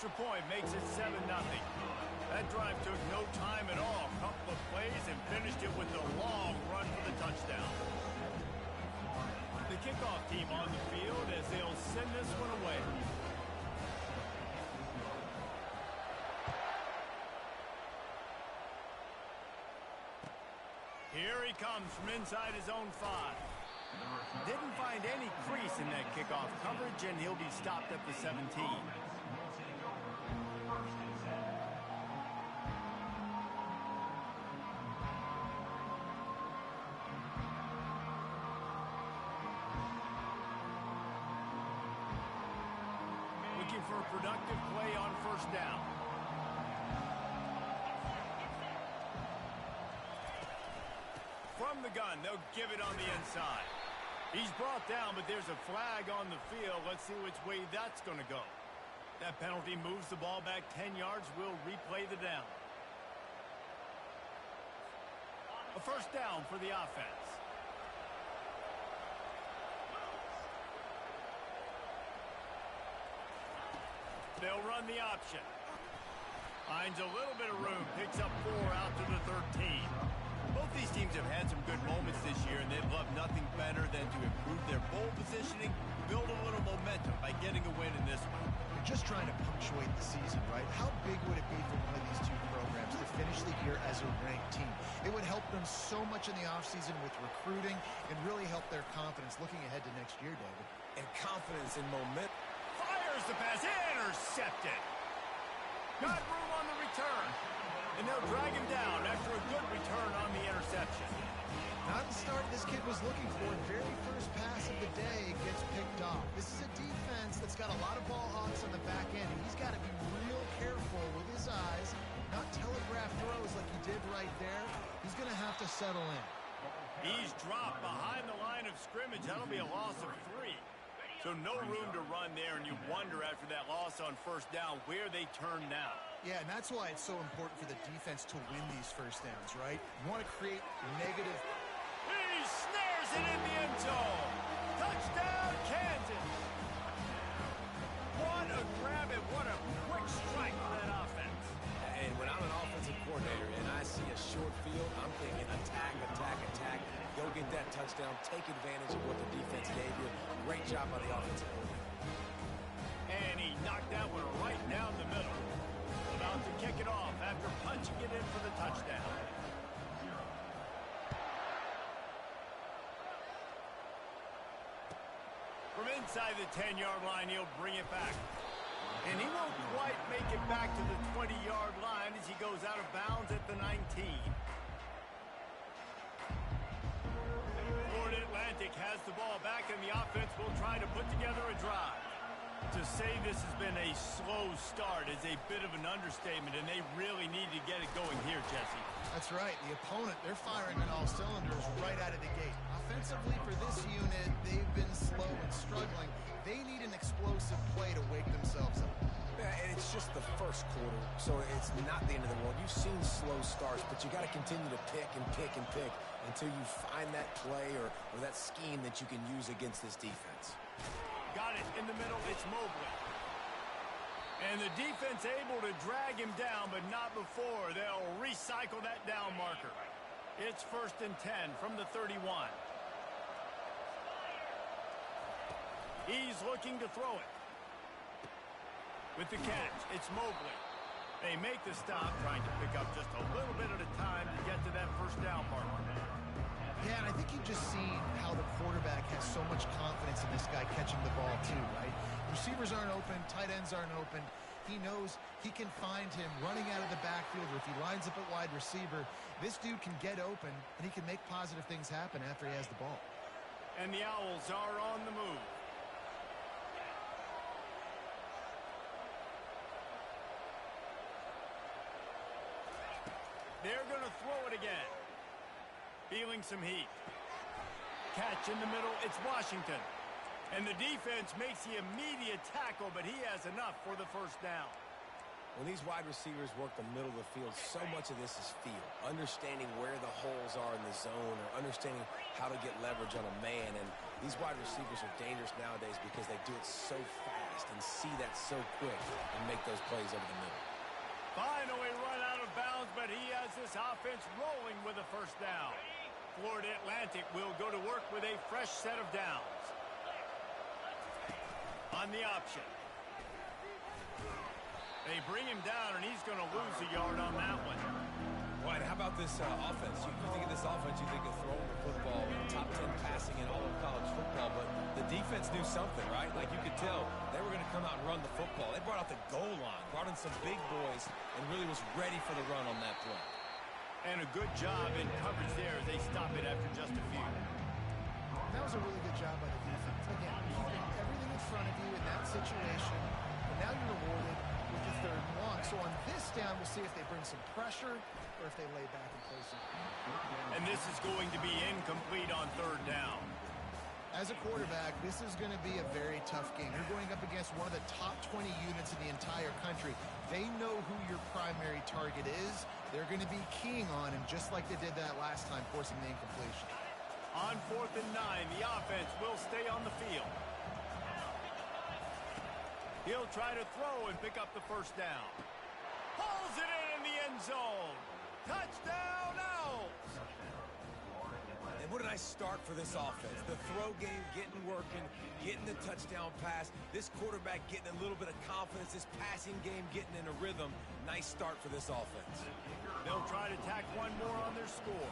extra point makes it 7-0. That drive took no time at all. A couple of plays and finished it with a long run for the touchdown. The kickoff team on the field as they'll send this one away. Here he comes from inside his own 5. Didn't find any crease in that kickoff coverage, and he'll be stopped at the 17. Looking for a productive play on first down. From the gun, they'll give it on the inside. He's brought down, but there's a flag on the field. Let's see which way that's going to go. That penalty moves the ball back 10 yards. We'll replay the down. A first down for the offense. They'll run the option. Finds a little bit of room. Picks up 4 out to the 13. Both these teams have had some good moments this year, and they'd love nothing better than to improve their bowl positioning, build a little momentum by getting a win in this one. You're just trying to punctuate the season, right? How big would it be for one of these two programs to finish the year as a ranked team? It would help them so much in the offseason with recruiting and really help their confidence looking ahead to next year, David. And confidence and momentum. Fires the pass, intercepted. Got room on the return. And they'll drag him down after a good return on the interception. Not the start this kid was looking for. Very first pass of the day gets picked off. This is a defense that's got a lot of ball hawks on the back end, and he's got to be real careful with his eyes, not telegraph throws like he did right there. He's going to have to settle in. He's dropped behind the line of scrimmage. That'll be a loss of 3. So no room to run there, and you wonder after that loss on first down where they turn now. Yeah, and that's why it's so important for the defense to win these first downs, right? You want to create negative. He snares it in the end zone. Touchdown, Kansas. What a grab and what a quick strike for that offense. And when I'm an offensive coordinator and I see a short field, I'm thinking attack, attack, attack. Go get that touchdown. Take advantage of what the defense gave you. Great job by the offensive coordinator. And he knocked that one right down the middle. About to kick it off after punching it in for the touchdown. From inside the 10-yard line, he'll bring it back. And he won't quite make it back to the 20-yard line as he goes out of bounds at the 19. Florida Atlantic has the ball back, and the offense will try to put together a drive. To say this has been a slow start is a bit of an understatement, and they really need to get it going here, Jesse. That's right. The opponent, they're firing on all cylinders right out of the gate. Offensively for this unit, they've been slow and struggling. They need an explosive play to wake themselves up. Yeah, and it's just the first quarter, so it's not the end of the world. You've seen slow starts, but you got to continue to pick and pick and pick until you find that play or that scheme that you can use against this defense. Got it in the middle. It's Mobley. And the defense able to drag him down, but not before. They'll recycle that down marker. It's 1st and 10 from the 31. He's looking to throw it. With the catch, it's Mobley. They make the stop, trying to pick up just a little bit at a time to get to that first down marker. Yeah, and I think you've just seen how the quarterback has so much confidence in this guy catching the ball too, right? Receivers aren't open, tight ends aren't open. He knows he can find him running out of the backfield, or if he lines up at wide receiver, this dude can get open, and he can make positive things happen after he has the ball. And the Owls are on the move. They're going to throw it again. Feeling some heat. Catch in the middle, it's Washington. And the defense makes the immediate tackle, but he has enough for the first down. When these wide receivers work the middle of the field, so much of this is feel. Understanding where the holes are in the zone, or understanding how to get leverage on a man. And these wide receivers are dangerous nowadays because they do it so fast. fast and see that so quick and make those plays over the middle. Finally run out of bounds, but he has this offense rolling with a first down. Florida Atlantic will go to work with a fresh set of downs. On the option. They bring him down, and he's going to lose a yard on that one. Right, how about this offense? You think of this offense, you think of throwing the football, top 10 passing in all of college football, but the defense knew something, right? Like you could tell, they were going to come out and run the football. They brought out the goal line, brought in some big boys, and really was ready for the run on that play. And a good job in coverage there as they stop it after just a few. That was a really good job by the defense. Again, keeping everything in front of you in that situation, and now you're rewarded with the third and long. So on this down, we'll see if they bring some pressure or if they lay back and play some. And this is going to be incomplete on third down. As a quarterback, this is going to be a very tough game. You're going up against one of the top 20 units in the entire country. They know who your primary target is. They're going to be keying on him, just like they did that last time, forcing the incompletion. On 4th and 9, the offense will stay on the field. He'll try to throw and pick up the first down. Pulls it in the end zone. Touchdown, Owls! And what a nice start for this offense. The throw game getting working, getting the touchdown pass. This quarterback getting a little bit of confidence. This passing game getting in a rhythm. Nice start for this offense. They'll try to tack one more on their score.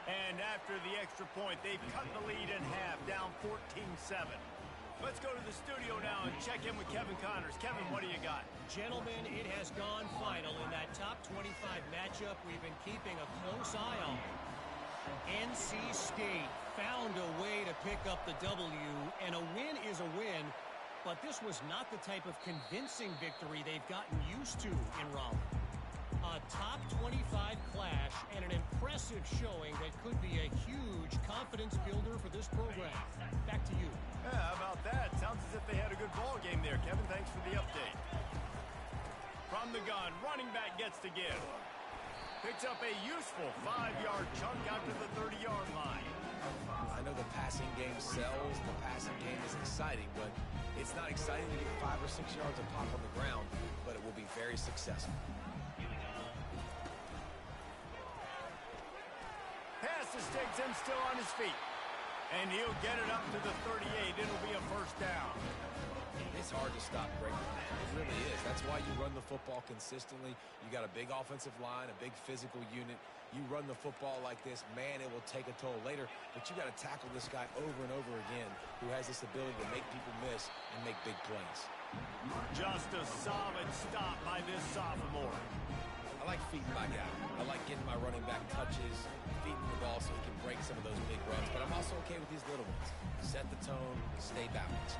And after the extra point, they've cut the lead in half, down 14-7. Let's go to the studio now and check in with Kevin Connors. Kevin, what do you got? Gentlemen, it has gone final in that top 25 matchup we've been keeping a close eye on. NC State found a way to pick up the W, and a win is a win, but this was not the type of convincing victory they've gotten used to in Raleigh. A top 25 clash and an impressive showing that could be a huge confidence builder for this program. Back to you. Yeah, how about that? Sounds as if they had a good ball game there. Kevin, thanks for the update. From the gun, running back gets to give. Picks up a useful 5-yard chunk out to the 30-yard line. I know the passing game sells, the passing game is exciting, but it's not exciting to get 5 or 6 yards of pop on the ground, but it will be very successful. Pass to Stiggs and still on his feet. And he'll get it up to the 38. It'll be a first down. It's hard to stop great man. It really is. That's why you run the football consistently. You got a big offensive line, a big physical unit. You run the football like this, man, it will take a toll later. But you got to tackle this guy over and over again who has this ability to make people miss and make big plays. Just a solid stop by this sophomore. I like feeding my guy. I like getting my running back touches, feeding the ball so he can break some of those big runs. But I'm also okay with these little ones. Set the tone, stay balanced.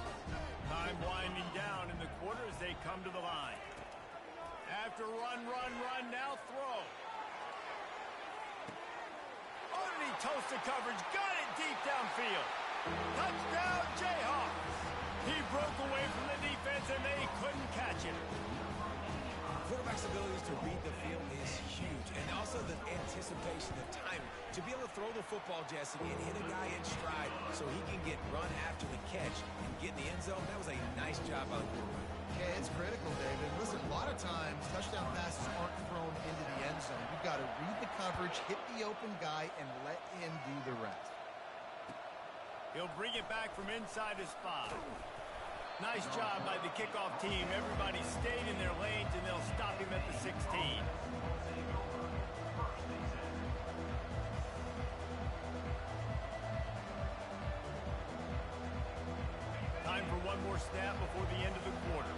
Time winding down in the quarter as they come to the line. After run, now throw. Underneath toasted coverage, got it deep downfield. Touchdown, Jayhawks. He broke away from the defense and they couldn't catch him. Quarterback's abilities to read the field is huge, and also the anticipation, the timing. To be able to throw the football, Jesse, and hit a guy in stride so he can get run after the catch and get in the end zone, that was a nice job by the quarterback. Yeah, it's critical, David. Listen, a lot of times touchdown passes aren't thrown into the end zone. You've got to read the coverage, hit the open guy, and let him do the rest. He'll bring it back from inside his spot. Nice job by the kickoff team. Everybody stayed in their lanes, and they'll stop him at the 16. Time for one more snap before the end of the quarter.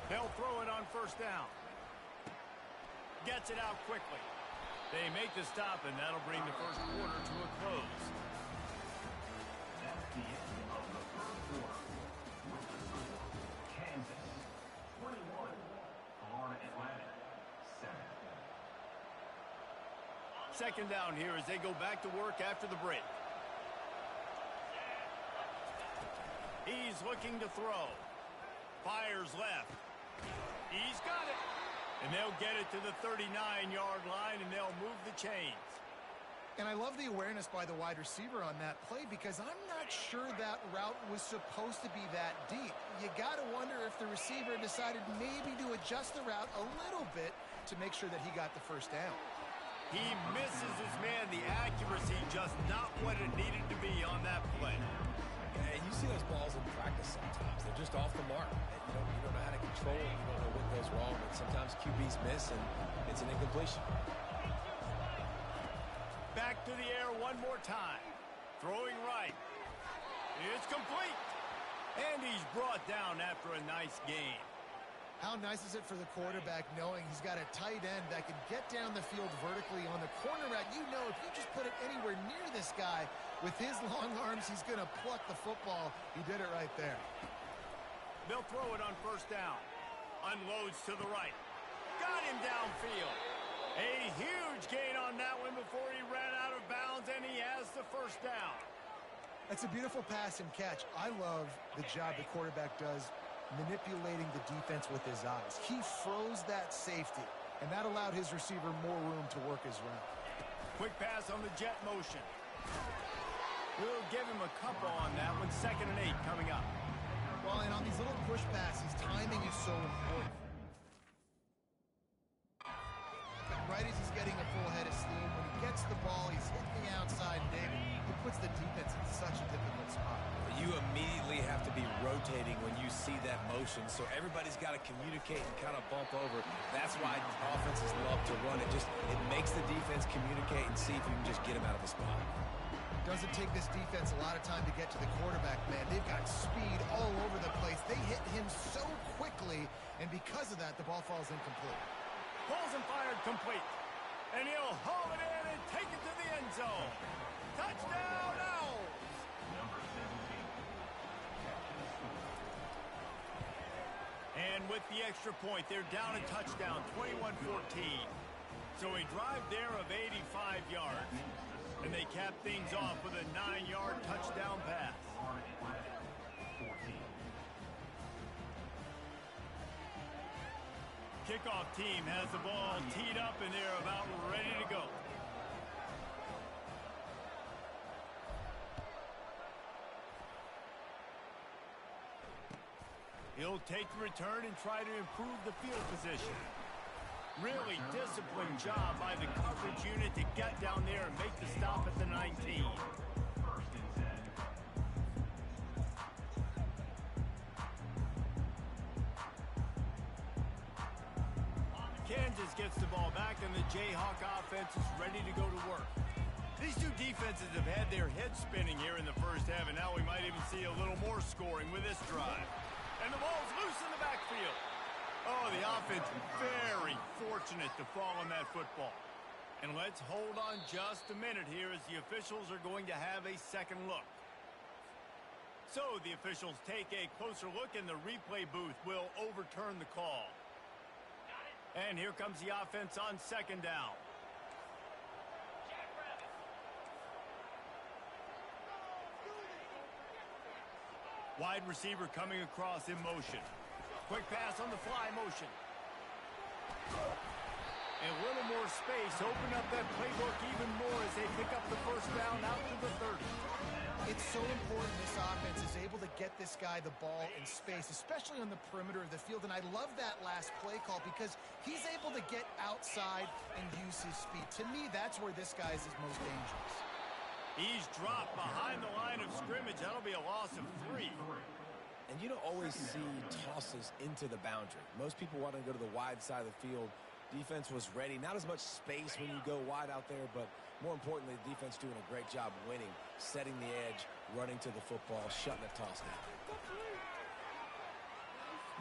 They'll throw it on first down. Gets it out quickly. They make the stop, and that'll bring the first quarter to a close. The end of the first quarter. Kansas 21, Florida Atlantic 7. Second down here as they go back to work after the break. He's looking to throw. Fires left. He's got it. And they'll get it to the 39-yard line, and they'll move the chains. And I love the awareness by the wide receiver on that play because I'm not sure that route was supposed to be that deep. You got to wonder if the receiver decided maybe to adjust the route a little bit to make sure that he got the first down. He misses his man. The accuracy just not what it needed to be on that play. And you see those balls in practice sometimes. They're just off the mark. And you don't know how to control it. You don't know what goes wrong. But sometimes QBs miss, and it's an incompletion. Back to the air one more time. Throwing right. It's complete. And he's brought down after a nice gain. How nice is it for the quarterback knowing he's got a tight end that can get down the field vertically on the corner route? You know if you just put it anywhere near this guy with his long arms, he's going to pluck the football. He did it right there. They'll throw it on first down. Unloads to the right. Got him downfield. A huge gain on that one before he ran out of bounds, and he has the first down. That's a beautiful pass and catch. I love the job the quarterback does manipulating the defense with his eyes. He froze that safety, and that allowed his receiver more room to work his route. Quick pass on the jet motion. We'll give him a couple on that one. 2nd and 8 coming up. Well, and on these little push passes, timing is so important. Right as he's getting a full head of steam, when he gets the ball, he's hitting the outside, and David, he puts the defense in such a difficult spot. You immediately have to be rotating when you see that motion, so everybody's got to communicate and kind of bump over. That's why offenses love to run it. It makes the defense communicate and see if you can just get him out of the spot. Doesn't take this defense a lot of time to get to the quarterback, man. They've got speed all over the place. They hit him so quickly, and because of that, the ball falls incomplete. Pulls and fired complete. And he'll haul it in and take it to the end zone. Touchdown, Owls! Number 17. And with the extra point, they're down a touchdown, 21-14. So a drive there of 85 yards. And they cap things off with a 9-yard touchdown pass. Kickoff team has the ball teed up, and they're about ready to go. He'll take the return and try to improve the field position. Really disciplined job by the coverage unit to get down there and make the stop at the 19. First and 10. Kansas gets the ball back, and the Jayhawk offense is ready to go to work. These two defenses have had their heads spinning here in the first half, and now we might even see a little more scoring with this drive. And the ball's loose in the backfield. Oh, the offense very fortunate to fall on that football. And let's hold on just a minute here as the officials are going to have a second look. So the officials take a closer look, and the replay booth will overturn the call. And here comes the offense on 2nd down. Wide receiver coming across in motion. Quick pass on the fly motion. And a little more space. Open up that playbook even more as they pick up the first down out to the 30. It's so important this offense is able to get this guy the ball in space, especially on the perimeter of the field. And I love that last play call because he's able to get outside and use his speed. To me, that's where this guy is his most dangerous. He's dropped behind the line of scrimmage. That'll be a loss of 3. And you don't always see tosses into the boundary. Most people want to go to the wide side of the field. Defense was ready. Not as much space when you go wide out there, but more importantly, the defense doing a great job winning, setting the edge, running to the football, shutting the toss down.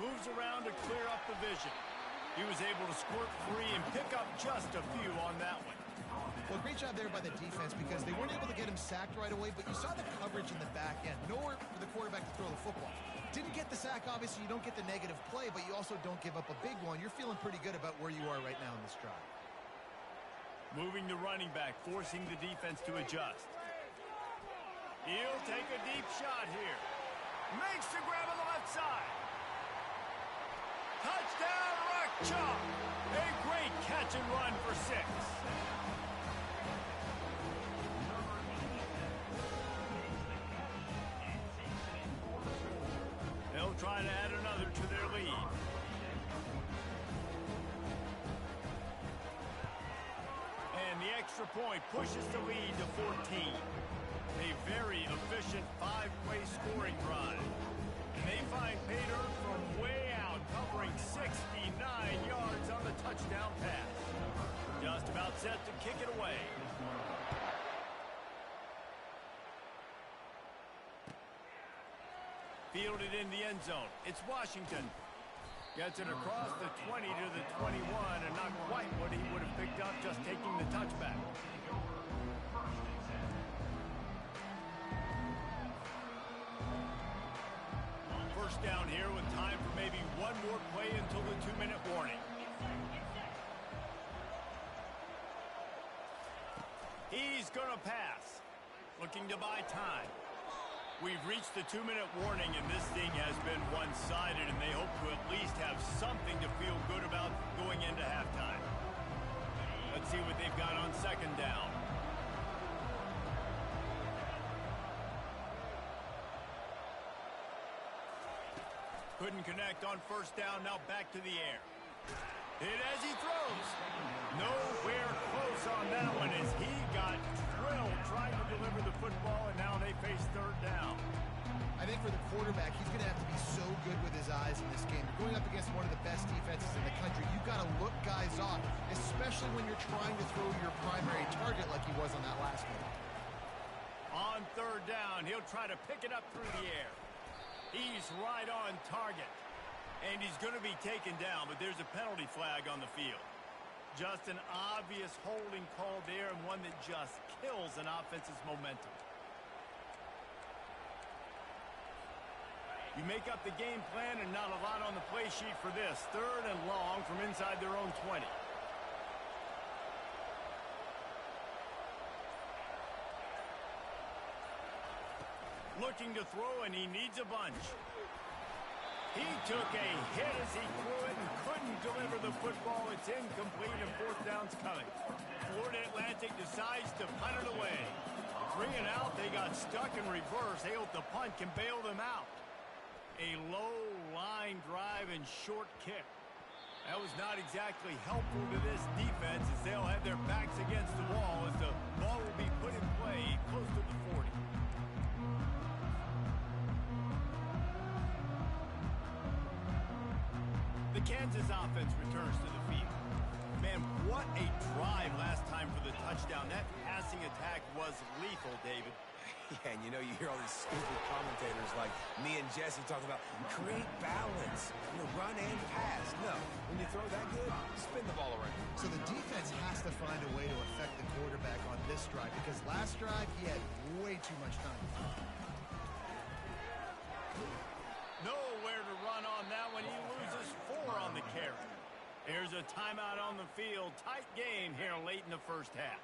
Moves around to clear up the vision. He was able to squirt free and pick up just a few on that one. Well, great job there by the defense because they weren't able to get him sacked right away, but you saw the coverage in the back end. Nowhere for the quarterback to throw the football. Didn't get the sack, obviously you don't get the negative play, but you also don't give up a big one. You're feeling pretty good about where you are right now in this drive. Moving the running back, forcing the defense to adjust. He'll take a deep shot here. Makes the grab on the left side. Touchdown, Rock Chalk. A great catch and run for 6. They'll try to add another to their lead. And the extra point pushes the lead to 14. A very efficient five-play scoring drive. And they find pay dirt from way out, covering 69 yards on the touchdown pass. Just about set to kick it away. Fielded in the end zone. It's Washington. Gets it across the 20 to the 21, and not quite what he would have picked up just taking the touchback. First down here with time for maybe one more play until the 2-minute warning. He's going to pass. Looking to buy time. We've reached the 2-minute warning, and this thing has been one-sided, and they hope to at least have something to feel good about going into halftime. Let's see what they've got on second down. Couldn't connect on first down, now back to the air. Hit as he throws. Nowhere close on that one as he got drilled trying to deliver the football, and now they face third down. I think for the quarterback, he's going to have to be so good with his eyes in this game. Going up against one of the best defenses in the country, you've got to look guys off, especially when you're trying to throw your primary target like he was on that last one. On third down, he'll try to pick it up through the air. He's right on target. And he's going to be taken down, but there's a penalty flag on the field. Just an obvious holding call there, and one that just kills an offense's momentum. You make up the game plan, and not a lot on the play sheet for this. Third and long from inside their own 20. Looking to throw, and he needs a bunch. He took a hit as he threw it and couldn't deliver the football. It's incomplete, and fourth down's coming. Florida Atlantic decides to punt it away. 3 and out, they got stuck in reverse. They hope the punt can bail them out. A low line drive and short kick. That was not exactly helpful to this defense as they'll have their backs against the wall as the ball will be put in play close to the 40. The Kansas offense returns to the field. Man, what a drive last time for the touchdown. That passing attack was lethal, David. Yeah, and you know, you hear all these stupid commentators like me and Jesse talking about create balance, run and pass. No, when you throw that good, spin the ball around. So the defense has to find a way to affect the quarterback on this drive because last drive he had way too much time. Nowhere to run on that one. He loses 4 on the carry. Here's a timeout on the field. Tight game here late in the first half.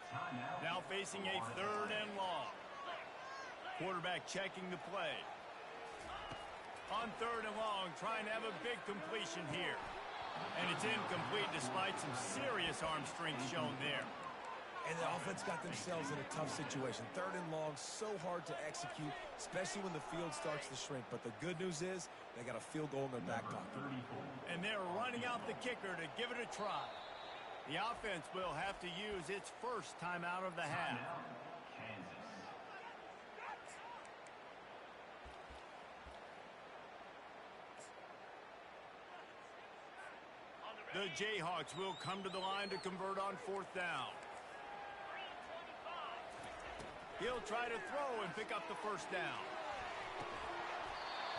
Now facing a third and long. Quarterback checking the play. On third and long, trying to have a big completion here. And it's incomplete despite some serious arm strength shown there. And the offense got themselves in a tough situation. Third and long, so hard to execute, especially when the field starts to shrink. But the good news is they got a field goal in their back pocket. And they're running out the kicker to give it a try. The offense will have to use its first timeout of the half. The Jayhawks will come to the line to convert on fourth down. He'll try to throw and pick up the first down.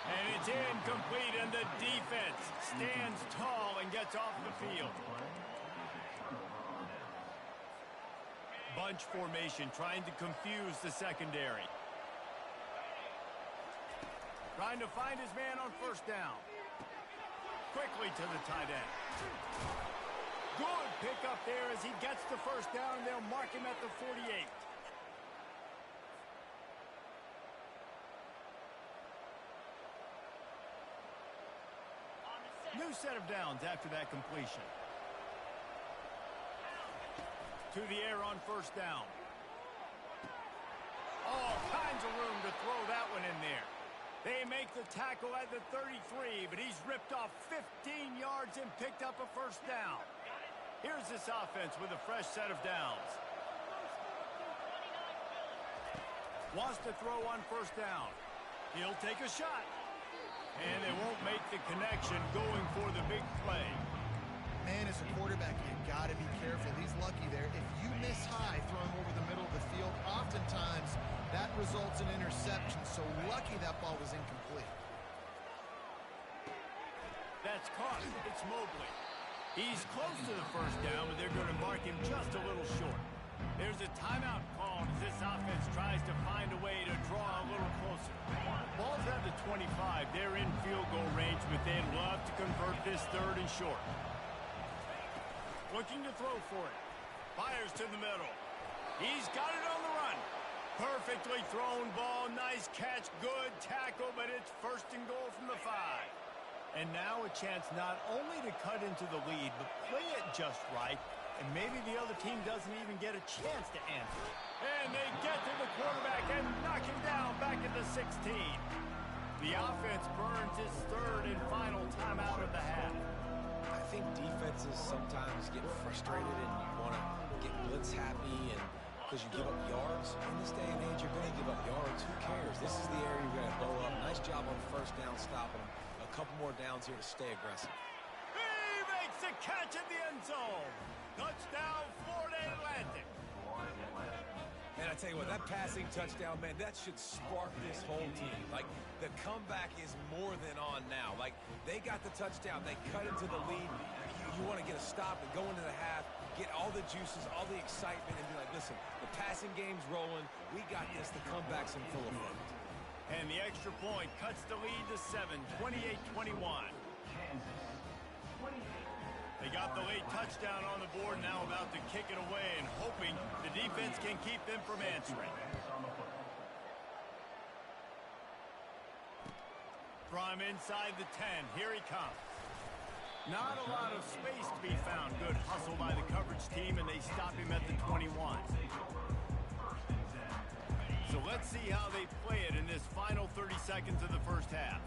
And it's incomplete, and the defense stands tall and gets off the field. Bunch formation trying to confuse the secondary. Trying to find his man on first down. Quickly to the tight end. Good pickup there as he gets the first down, and they'll mark him at the 48. New set of downs after that completion. To the air on first down. All kinds of room to throw that one in there. They make the the tackle at the 33, but he's ripped off 15 yards and picked up a first down. Here's this offense with a fresh set of downs. Wants to throw on first down. He'll take a shot. And they won't make the connection going for the big play. Man, as a quarterback, you got to be careful. He's lucky there. If you miss high throwing over the middle of the field, oftentimes that results in interception. So lucky that ball was incomplete. That's caught. It's Mobley. He's close to the first down, but they're going to mark him just a little short. There's a timeout called as this offense tries to find a way to draw a little closer. Ball's at the 25. They're in field goal range, but they'd love to convert this third and short. Looking to throw for it. Fires to the middle. He's got it on the run. Perfectly thrown ball. Nice catch. Good tackle, but it's first and goal from the 5. And now a chance not only to cut into the lead, but play it just right. And maybe the other team doesn't even get a chance to answer. And they get to the quarterback and knock him down back at the 16. The offense burns its third and final timeout of the half. I think defenses sometimes get frustrated and you want to get blitz happy, and because you give up yards. In this day and age, you're going to give up yards. Who cares? This is the area you're going to blow up. Nice job on first down stopping them. A couple more downs here to stay aggressive. He makes a catch in the end zone. Touchdown, Florida Atlantic. Man, I tell you what, that passing touchdown, man, that should spark this whole team. Like, the comeback is more than on now. Like, they got the touchdown. They cut into the lead. You want to get a stop and go into the half, get all the juices, all the excitement, and be like, listen, the passing game's rolling. We got this. The comeback's in full effect. And the extra point cuts the lead to 7, 28-21. They got the late touchdown on the board, now about to kick it away and hoping the defense can keep them from answering. From inside the 10, here he comes. Not a lot of space to be found. Good hustle by the coverage team, and they stop him at the 21. So let's see how they play it in this final 30 seconds of the first half.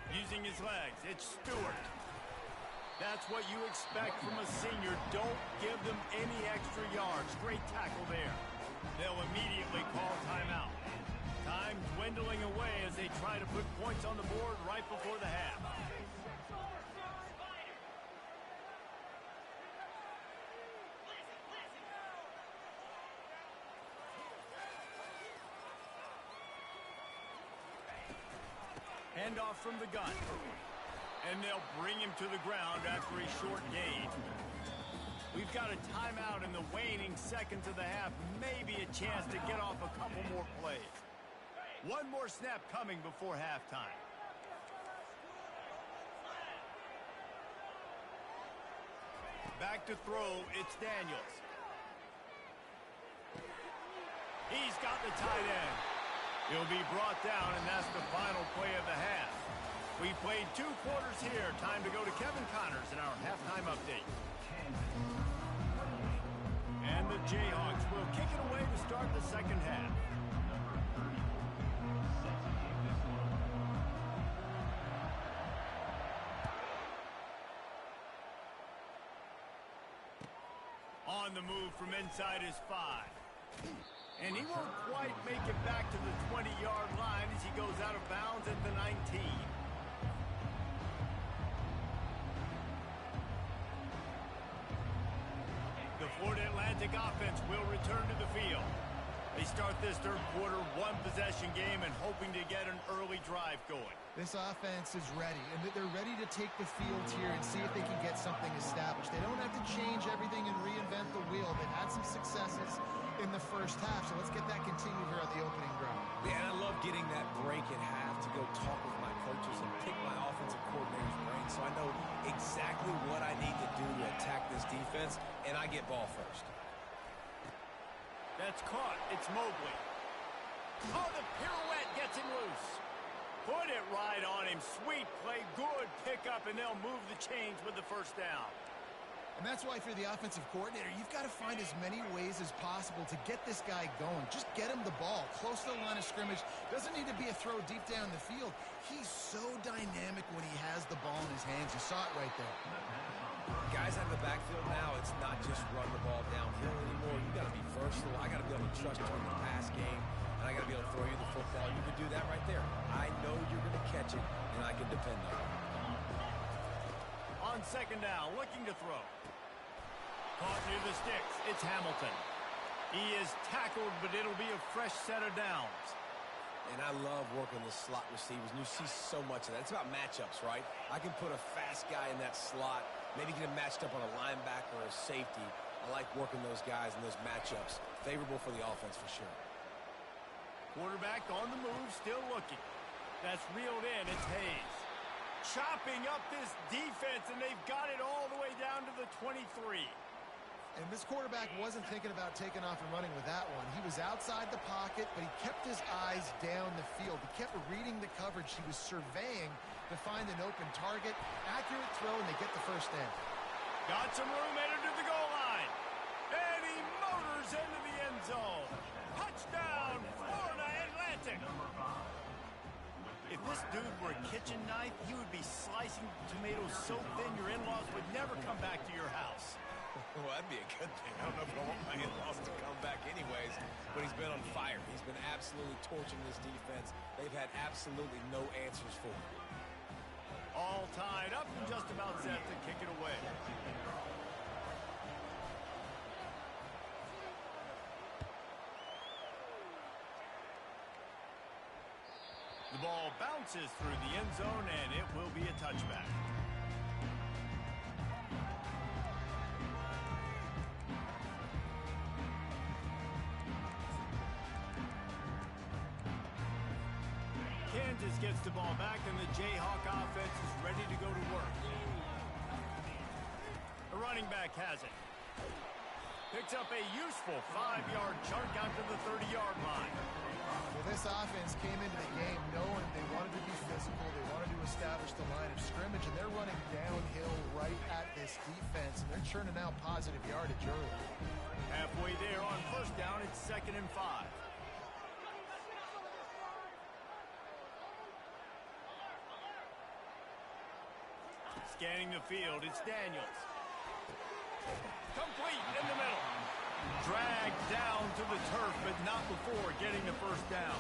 Using his legs, it's Stewart. That's what you expect from a senior. Don't give them any extra yards. Great tackle there. They'll immediately call timeout. Time dwindling away as they try to put points on the board right before the half. Handoff from the gun. And they'll bring him to the ground after a short gain. We've got a timeout in the waning seconds of the half. Maybe a chance to get off a couple more plays. One more snap coming before halftime. Back to throw, it's Daniels. He's got the tight end. He'll be brought down, and that's the final play of the half. We played 2 quarters here. Time to go to Kevin Connors in our halftime update. And the Jayhawks will kick it away to start the second half. On the move from inside his 5. And he won't quite make it back to the 20-yard line as he goes out of bounds at the 19. The Florida Atlantic offense will return to the field. They start this third quarter one-possession game and hoping to get an early drive going. This offense is ready, and they're ready to take the field here and see if they can get something established. They don't have to change everything and reinvent the wheel. They've had some successes in the first half, so let's get that continued here on the opening drive. Yeah, and I love getting that break at half to go talk with my coaches and pick my offensive coordinator's brain so I know exactly what I need to do to attack this defense, and I get ball first. That's caught. It's Mobley. Oh, the pirouette gets him loose. Put it right on him. Sweet play. Good pickup, and they'll move the chains with the first down. And that's why if you're the offensive coordinator, you've got to find as many ways as possible to get this guy going. Just get him the ball close to the line of scrimmage. Doesn't need to be a throw deep down the field. He's so dynamic when he has the ball in his hands. You saw it right there. Guys out of the backfield now, it's not just run the ball downhill anymore. You got to be versatile. I got to be able to trust you in the pass game, and I got to be able to throw you the football. You can do that right there. I know you're going to catch it, and I can depend on it. On second down, looking to throw. Caught near the sticks. It's Hamilton. He is tackled, but it'll be a fresh set of downs. And I love working the slot receivers, and you see so much of that. It's about matchups, right? I can put a fast guy in that slot, maybe get him matched up on a linebacker or a safety. I like working those guys in those matchups. Favorable for the offense for sure. Quarterback on the move, still looking. That's reeled in. It's Hayes. Chopping up this defense, and they've got it all the way down to the 23. And this quarterback wasn't thinking about taking off and running with that one. He was outside the pocket, but he kept his eyes down the field. He kept reading the coverage. He was surveying to find an open target. Accurate throw, and they get the first down. Got some room, headed to the goal line. And he motors into the end zone. Touchdown, Florida Atlantic. If this dude were a kitchen knife, he would be slicing tomatoes so thin your in-laws would never come back to your house. Well, that'd be a good thing. I don't know if I want my in-laws to come back anyways, but he's been on fire. He's been absolutely torching this defense. They've had absolutely no answers for him. All tied up and just about set to kick it away. The ball bounces through the end zone, and it will be a touchback. Kansas gets the ball back, and the Jayhawk offense is ready to go to work. The running back has it. Picks up a useful 5-yard chunk out to the 30-yard line. Well, this offense came into the game knowing they wanted to be physical, they wanted to establish the line of scrimmage, and they're running downhill right at this defense, and they're churning out positive yardage early. Halfway there on first down, it's 2nd and 5. Scanning the field, it's Daniels. Complete in the middle. Dragged down to the turf, but not before getting the first down.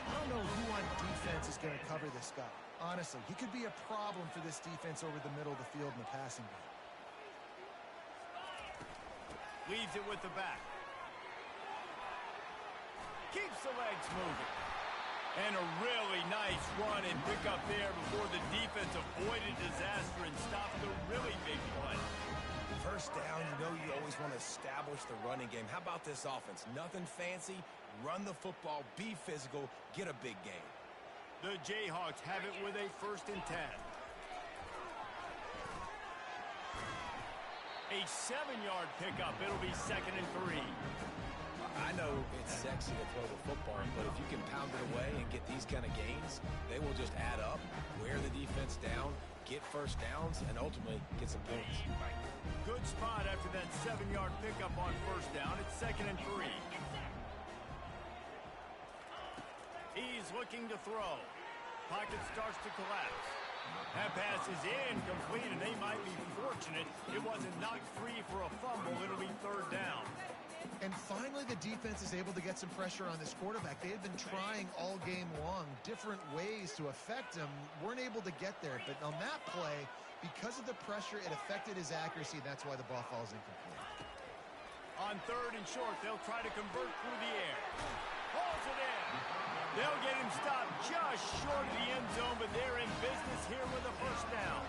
I don't know who on defense is going to cover this guy. Honestly, he could be a problem for this defense over the middle of the field in the passing game. Leaves it with the back. Keeps the legs moving. And a really nice run and pick up there before the defense avoided disaster and stopped the really big play. First down, you know you always want to establish the running game. How about this offense? Nothing fancy. Run the football, be physical, get a big gain. The Jayhawks have it with a 1st and 10. A 7-yard pickup. It'll be 2nd and 3. I know it's sexy to throw the football, but if you can pound it away and get these kind of gains, they will just add up, wear the defense down, get first downs, and ultimately get some points. Good spot after that 7-yard pickup on first down. It's 2nd and 3. He's looking to throw. Pocket starts to collapse. That pass is incomplete, and they might be fortunate it wasn't knocked free for a fumble. It'll be 3rd down. And finally, the defense is able to get some pressure on this quarterback. They had been trying all game long different ways to affect him. Weren't able to get there. But on that play, because of the pressure, it affected his accuracy. That's why the ball falls incomplete. On 3rd and short, they'll try to convert through the air. Pulls it in. They'll get him stopped just short of the end zone, but they're in business here with a first down.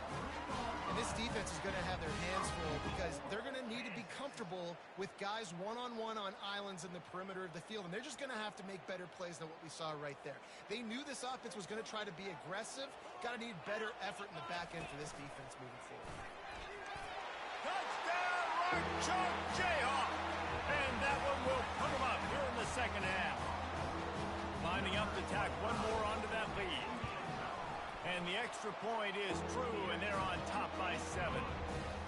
And this defense is going to have their hands full because they're going to need to be comfortable with guys one-on-one on islands in the perimeter of the field, and they're just going to have to make better plays than what we saw right there. They knew this offense was going to try to be aggressive. Got to need better effort in the back end for this defense moving forward. Touchdown, right chunk, Jayhawk! And that one will put them up here in the 2nd half. Lining up to tack one more onto that lead. And the extra point is true, and they're on top by 7.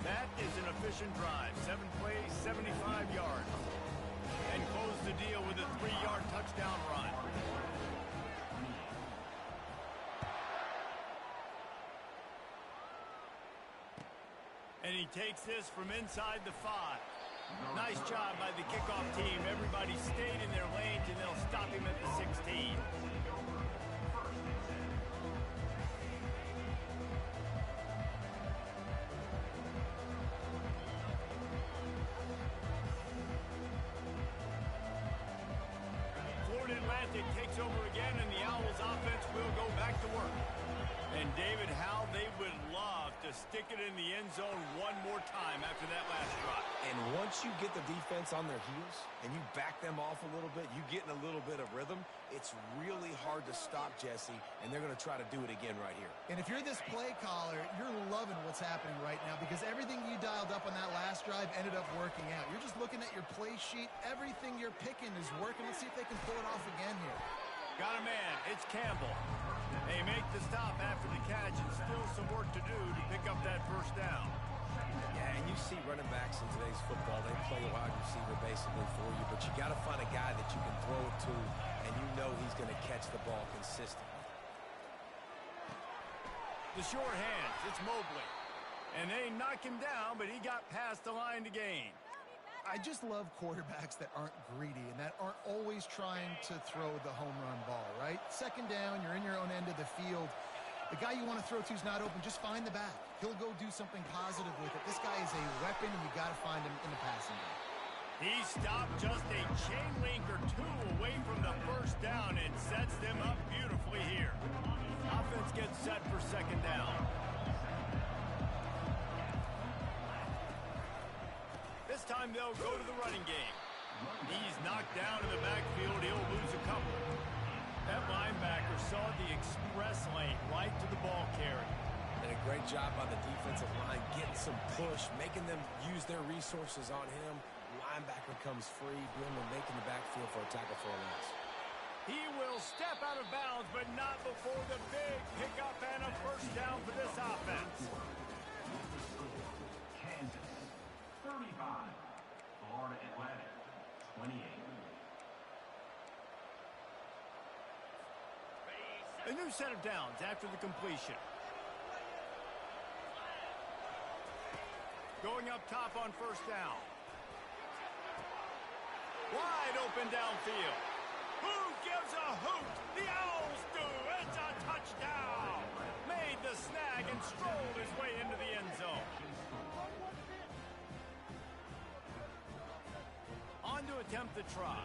That is an efficient drive. 7 plays, 75 yards. And close the deal with a 3-yard touchdown run. And he takes this from inside the 5. Nice job by the kickoff team. Everybody stayed in their lanes, and they'll stop him at the 16. Florida Atlantic takes over again, and the Owls offense will go back to work. And David, how they would love to stick it in the end zone one more time after that last drive. And once you get the defense on their heels and you back them off a little bit, you get in a little bit of rhythm, it's really hard to stop, Jesse, and they're going to try to do it again right here. And if you're this play caller, you're loving what's happening right now because everything you dialed up on that last drive ended up working out. You're just looking at your play sheet. Everything you're picking is working. Let's see if they can pull it off again here. Got a man. It's Campbell. They make the stop after the catch, and still some work to do to pick up that first down. Yeah, and you see running backs in today's football, they play a wide receiver basically for you, but you got to find a guy that you can throw it to, and you know he's going to catch the ball consistently. The short hands, it's Mobley. And they knock him down, but he got past the line to gain. I just love quarterbacks that aren't greedy and that aren't always trying to throw the home run ball, right? Second down, you're in your own end of the field. The guy you want to throw to is not open. Just find the back. He'll go do something positive with it. This guy is a weapon, and you got to find him in the passing game. He stopped just a chain link or two away from the first down and sets them up beautifully here. Offense gets set for second down. This time they'll go to the running game. He's knocked down in the backfield. He'll lose a couple. That linebacker saw the express lane right to the ball carrier. And a great job by the defensive line getting some push, making them use their resources on him. Linebacker comes free, doing the making the backfield for a tackle for a loss. He will step out of bounds, but not before the big pickup and a first down for this offense. Kansas, 35. Florida Atlantic, 28. A new set of downs after the completion. Going up top on first down. Wide open downfield. Who gives a hoot? The Owls do. It's a touchdown. Made the snag and strolled his way into the end zone. On to attempt the try.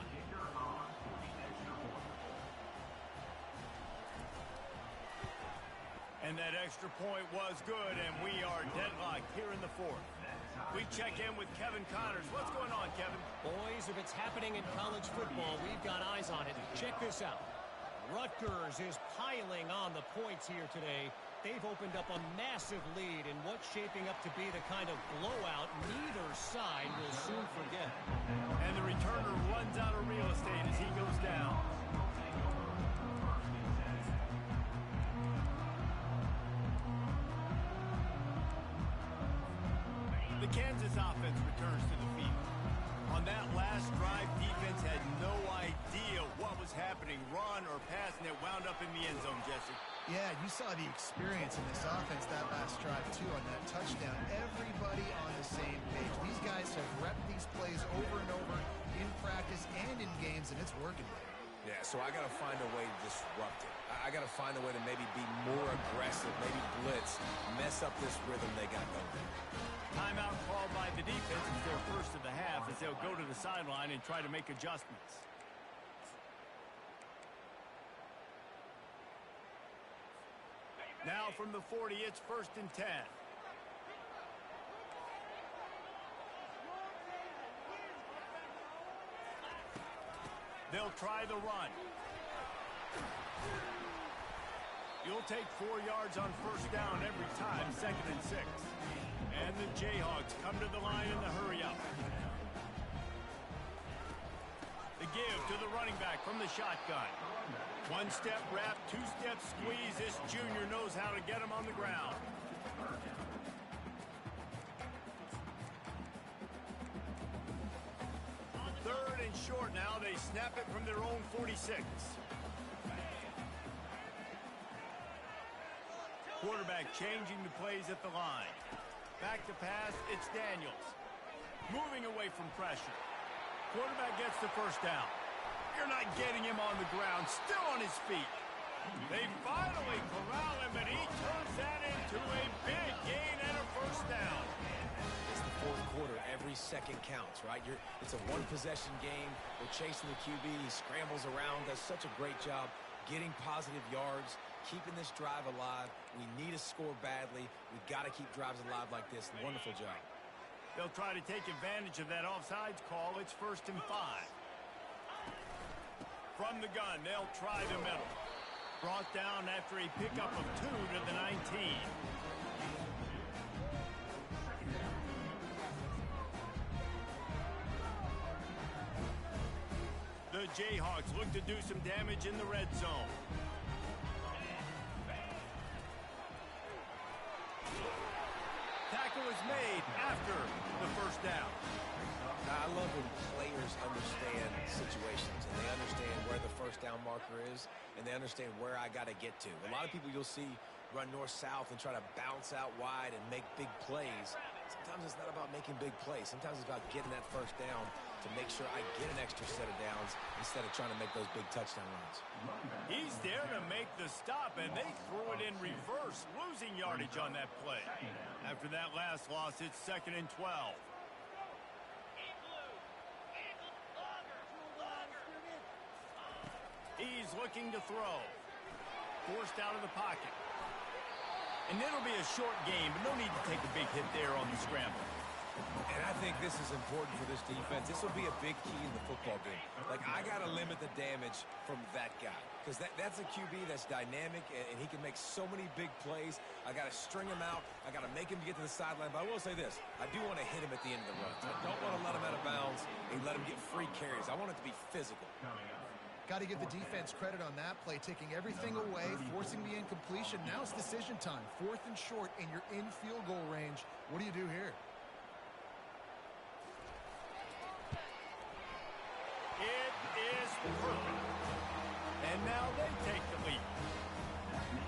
And that extra point was good, and we are deadlocked here in the fourth. We check in with Kevin Connors. What's going on, Kevin? Boys, if it's happening in college football, we've got eyes on it. Check this out. Rutgers is piling on the points here today. They've opened up a massive lead in what's shaping up to be the kind of blowout neither side will soon forget. And the returner runs out of real estate as he goes down. The Kansas offense returns to the field. On that last drive, defense had no idea what was happening, run or pass, and it wound up in the end zone, Jesse. Yeah, you saw the experience in this offense that last drive, too, on that touchdown. Everybody on the same page. These guys have repped these plays over and over in practice and in games, and it's working. Yeah, so I got to find a way to disrupt it. I got to find a way to maybe be more aggressive, maybe blitz, mess up this rhythm they got going. Timeout called by the defense is their first of the half as they'll go to the sideline and try to make adjustments. Now from the 40, it's 1st and 10. They'll try the run. You'll take 4 yards on first down every time, 2nd and 6. And the Jayhawks come to the line in the hurry-up. The give to the running back from the shotgun. 1-step wrap, 2-step squeeze. This junior knows how to get him on the ground. short now. They snap it from their own 46. Quarterback changing the plays at the line. Back to pass, it's Daniels. Moving away from pressure. Quarterback gets the first down. You're not getting him on the ground, still on his feet. They finally corral him, and he turns that into a big gain and a first down. It's the fourth quarter. Every second counts, right? It's a one-possession game. We're chasing the QB. He scrambles around, does such a great job getting positive yards, keeping this drive alive. We need to score badly. We've got to keep drives alive like this. Wonderful job. They'll try to take advantage of that offsides call. It's 1st and 5. From the gun, they'll try the middle. Brought down after a pickup of 2 to the 19. The Jayhawks look to do some damage in the red zone. Tackle is made after the first down. Now, I love when players understand situations and they understand where the first down marker is and they understand where I got to get to. A lot of people you'll see run north-south and try to bounce out wide and make big plays. Sometimes it's not about making big plays. Sometimes it's about getting that first down to make sure I get an extra set of downs instead of trying to make those big touchdown runs. He's there to make the stop, and they threw it in reverse, losing yardage on that play. After that last loss, it's 2nd and 12. He's looking to throw. Forced out of the pocket. And it'll be a short game, but no need to take a big hit there on the scramble. And I think this is important for this defense. This will be a big key in the football game. Like, I got to limit the damage from that guy. Because that's a QB that's dynamic, and he can make so many big plays. I got to string him out. I got to make him get to the sideline. But I will say this. I do want to hit him at the end of the runs. I don't want to let him out of bounds and let him get free carries. I want it to be physical. Got to give the defense credit on that play, taking everything away, forcing the incompletion. Now it's decision time. 4th and short, and you're in field goal range. What do you do here? It is perfect. And now they take the lead.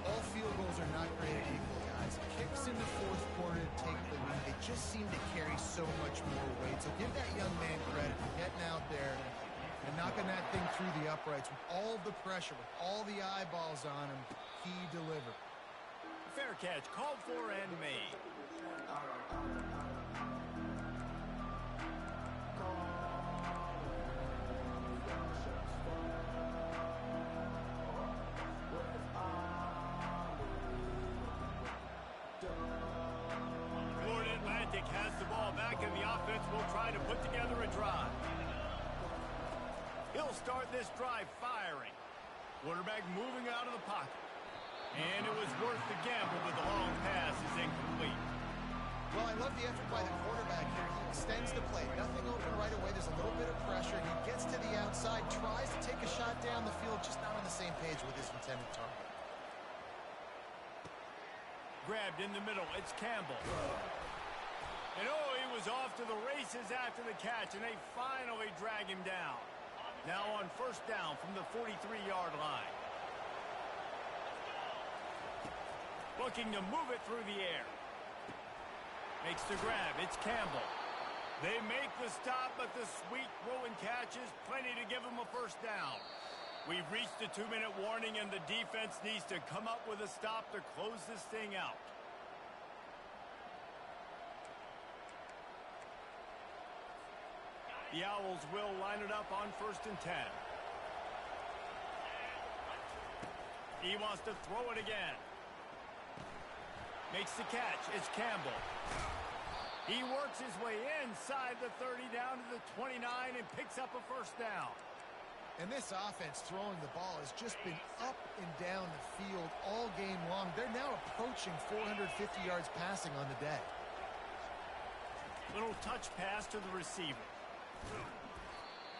All field goals are not created equal, guys. Kicks in the 4th quarter to take the lead. They just seem to carry so much more weight. So give that young man credit for getting out there and knocking that thing through the uprights with all the pressure, with all the eyeballs on him. He delivered. Fair catch, called for and made. Florida Atlantic has the ball back, and the offense will try to put together a drive. He'll start this drive firing. Quarterback moving out of the pocket. And it was worth the gamble, but the long pass is incomplete. Well, I love the effort by the quarterback here. He extends the play. Nothing open right away. There's a little bit of pressure. He gets to the outside, tries to take a shot down the field, just not on the same page with his intended target. Grabbed in the middle. It's Campbell. And oh, he was off to the races after the catch, and they finally drag him down. Now on first down from the 43-yard line. Looking to move it through the air. Makes the grab. It's Campbell. They make the stop, but the sweet throw and catch is plenty to give them a first down. We've reached the 2-minute warning, and the defense needs to come up with a stop to close this thing out. The Owls will line it up on 1st and 10. He wants to throw it again. Makes the catch. It's Campbell. He works his way inside the 30 down to the 29 and picks up a first down. And this offense throwing the ball has just been up and down the field all game long. They're now approaching 450 yards passing on the day. Little touch pass to the receiver.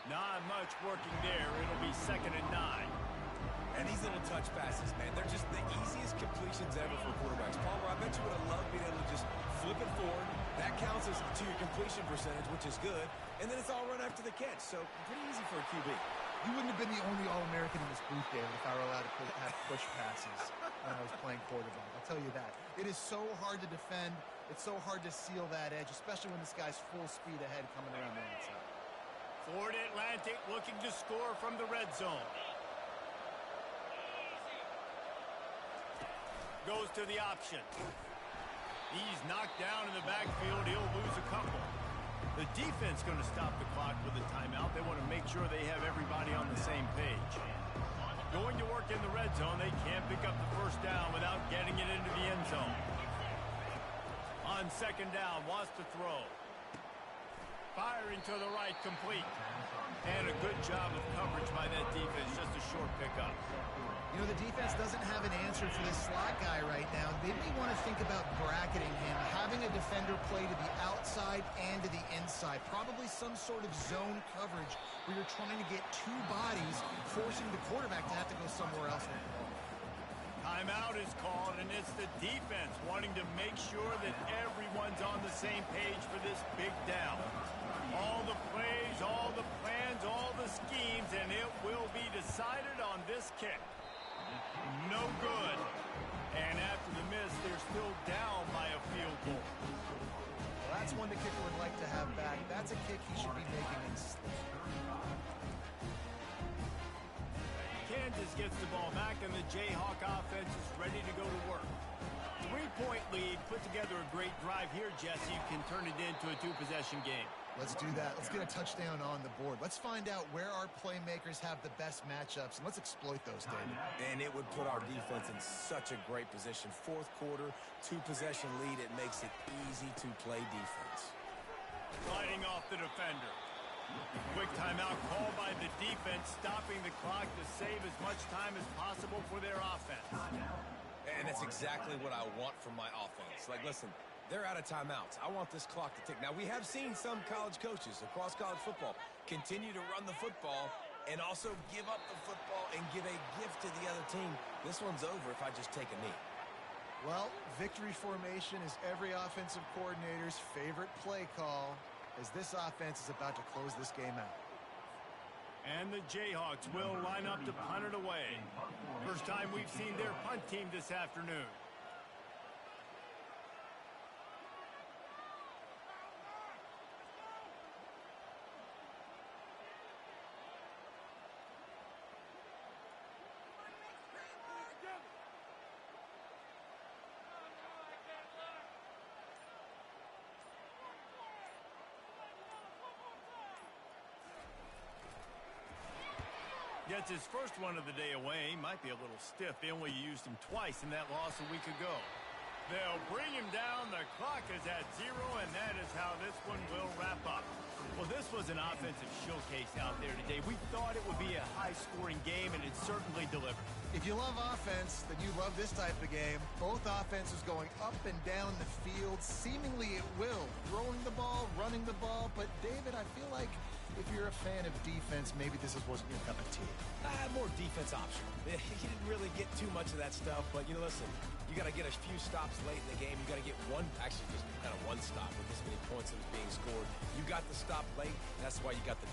Not much working there. It'll be 2nd and 9. And these little touch passes, man, they're just the easiest completions ever for quarterbacks. Palmer, I bet you would have loved being able to just flip it forward, That counts as to your completion percentage, which is good. And then it's all run after the catch, so pretty easy for a QB. You wouldn't have been the only All-American in this booth, David, if I were allowed to have push passes when I was playing quarterback. I'll tell you that. It is so hard to defend. It's so hard to seal that edge, especially when this guy's full speed ahead coming around the outside. Florida Atlantic looking to score from the red zone. Goes to the option. He's knocked down in the backfield. He'll lose a couple. The defense going to stop the clock with a timeout. They want to make sure they have everybody on the same page. Going to work in the red zone. They can't pick up the first down without getting it into the end zone. On second down, wants to throw. Firing to the right, complete. And a good job of coverage by that defense. Just a short pickup. You know, the defense doesn't have an answer for this slot guy right now. They may want to think about bracketing him, having a defender play to the outside and to the inside. Probably some sort of zone coverage where you're trying to get two bodies, forcing the quarterback to have to go somewhere else. Timeout is called, and it's the defense wanting to make sure that everyone's on the same page for this big down. All the plays, all the plans, all the schemes, and it will be decided on this kick. No good. And after the miss, they're still down by a field goal. Well, that's one the kicker would like to have back. That's a kick he should be making in sleep. Kansas gets the ball back, and the Jayhawk offense is ready to go to work. 3-point lead. Put together a great drive here, Jesse. You can turn it into a two-possession game. Let's do that. Let's get a touchdown on the board. Let's find out where our playmakers have the best matchups, and let's exploit those, David. And it would put our defense in such a great position. Fourth quarter, two-possession lead. It makes it easy to play defense. Sliding off the defender. Quick timeout called by the defense, stopping the clock to save as much time as possible for their offense. And that's exactly what I want from my offense. Like, listen, they're out of timeouts. I want this clock to tick. Now, we have seen some college coaches across college football continue to run the football and also give up the football and give a gift to the other team. This one's over if I just take a knee. Well, victory formation is every offensive coordinator's favorite play call as this offense is about to close this game out. And the Jayhawks will line up to punt it away. First time we've seen their punt team this afternoon. Gets his first one of the day away. Might be a little stiff. They only used him twice in that loss a week ago. They'll bring him down. The clock is at 0, and that is how this one will wrap up. Well, this was an offensive showcase out there today. We thought it would be a high-scoring game, and it certainly delivered. If you love offense, then you love this type of game. Both offenses going up and down the field, seemingly at will. Throwing the ball, running the ball. But, David, I feel like if you're a fan of defense, maybe this wasn't your cup of tea. More defense optional. You didn't really get too much of that stuff, but, you know, listen, you got to get a few stops late in the game. You got to get actually just kind of one stop with this many points that was being scored. You got the stop late, and that's why you got the